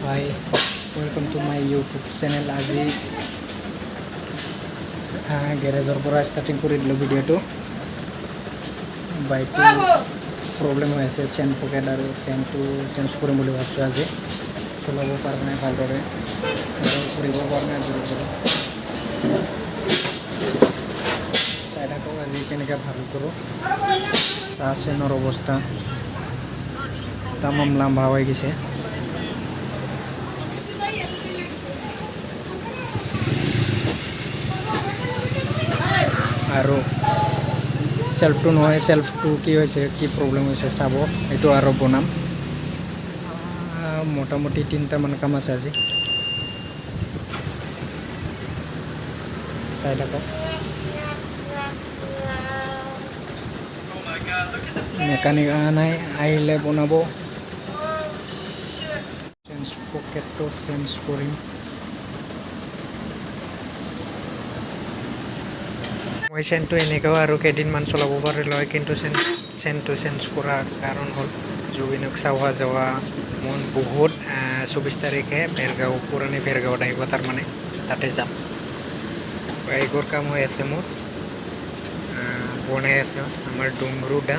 Hi, welcome to my YouTube channel. আজি গেৰেজৰ পৰা starting কৰি দিলোঁ ভিডিঅ'টো। বাইকটো প্ৰব্লেম হৈ আছে, চেইন পকেট আৰু চেইনটো চেঞ্জ কৰিম বুলি ভাবিছোঁ আজি। চলাব পৰা নাই ভালদৰে আৰু কৰিব পৰা নাই জোৰে চাই থাকোঁ আজি কেনেকৈ ভাল কৰোঁ। চেইনৰ অৱস্থা তামাম লাম্বা হৈ গৈছে। আৰু সেলফটো নহয়, সেলফটো কি হৈছে, কি প্ৰব্লেম হৈছে চাব। এইটো আৰু বনাম। মোটামুটি 3টামান কাম আছে আজি, চাই থাকক। মেকানিক অহা নাই, আহিলে বনাব। চেঞ্জ পকেটটো চেঞ্জ কৰিম। মই চেইনটো এনেকৈও আৰু কেইদিনমান চলাব পাৰিলোঁ হয়, কিন্তু চেইনটো চেঞ্জ কৰাৰ কাৰণ হ'ল জুবিনক চাব যোৱা মন বহুত। 24 তাৰিখে ভেৰগাঁও, পুৰণি ভেৰগাঁৱত আহিব, তাৰমানে তাতে যাম। বাইকৰ কাম হৈ আছে মোৰ, বনাই আছে আমাৰ ডুমৰু দা।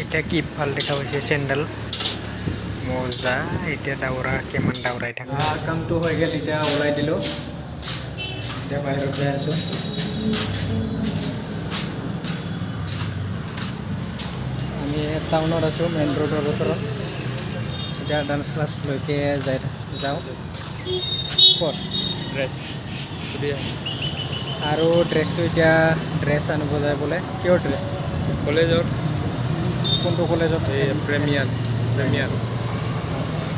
এতিয়া কি ভাল দেখা হৈছে চেণ্ডেল মজা। এতিয়া দাউৰা কিমান দাউৰাই থাকে। কামটো হৈ গ'ল, এতিয়া ওলাই দিলোঁ। এতিয়া বাহিৰত যাই আছোঁ। আমি টাউনত আছোঁ, মেইন ৰোডৰ ওচৰত। এতিয়া ডান্স ক্লাছলৈকে যাওঁ। ক'ত ড্ৰেছ আৰু ড্ৰেছটো এতিয়া ড্ৰেছ আনিব যায় বোলে। কিয় ড্ৰেছ? কলেজৰ কোনটো কলেজত? এই প্ৰেমিয়াৰ।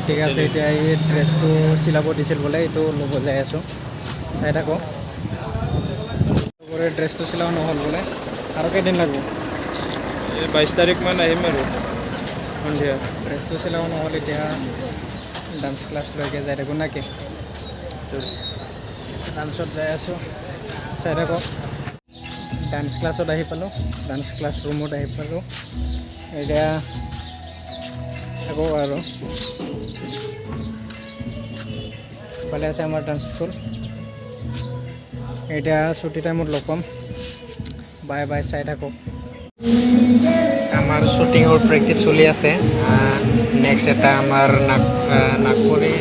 ঠিক আছে, এতিয়া এই ড্ৰেছটো চিলাব দিছিল বোলে, এইটো ল'ব যাই আছোঁ। চাই থাকোঁ। ড্ৰেছটো চিলাব নহ'ল বোলে, আৰু কেইদিন লাগিব? এই 22 তাৰিখমান আহিম আৰু সন্ধিয়া। ড্ৰেছটো চিলাব নহ'ল, এতিয়া ডান্স ক্লাছলৈকে যাই থাকোঁ নাকি। ডান্সত যাই আছোঁ, চাই থাকোঁ। ডান্স ক্লাছত আহি পালোঁ, ডান্স ক্লাছ ৰুমত আহি পালোঁ। এতিয়া থাকোঁ আৰু ভালে আছে আমাৰ ডান্স স্কুল। এতিয়া ছুটি টাইমত লগ পাম। বাই বাই, চাই থাকক। আমাৰ শ্বুটিঙৰ প্ৰেক্টিচ চলি আছে। নেক্সট এটা আমাৰ নাগপুৰী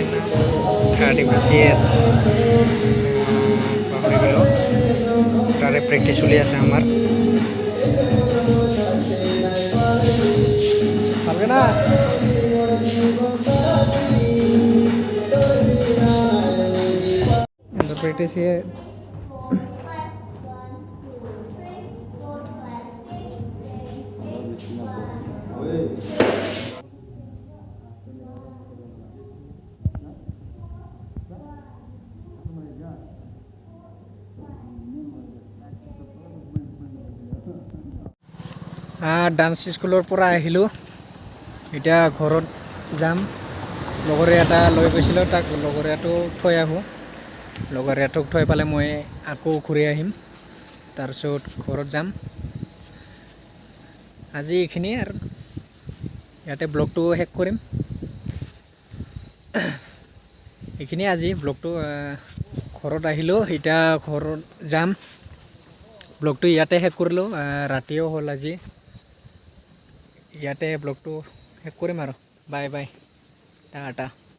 আদিবাসী পাহৰি গ'লোঁ, তাৰে প্ৰেক্টিচ চলি আছে আমাৰ। ভালকে না প্ৰেক্টিচ ডান্স স্কুলৰ পৰা আহিলোঁ। এতিয়া ঘৰত যাম। লগৰীয়া এটা লৈ গৈছিলোঁ, তাক লগৰীয়াটোক থৈ আহোঁ। লগৰীয়াটোক থৈ পালে মই আকৌ ঘূৰি আহিম, তাৰপিছত ঘৰত যাম। আজি এইখিনিয়ে আৰু ইয়াতে ব্লগটো শেষ কৰিম। এইখিনিয়ে আজি ব্লগটো। ঘৰত আহিলোঁ, এতিয়া ঘৰত যাম। ব্লগটো ইয়াতে শেষ কৰিলোঁ। ৰাতিও হ'ল আজি। ইয়াতে ব্লগটো শেষ কৰিম আৰু বাই বাই, টাটা।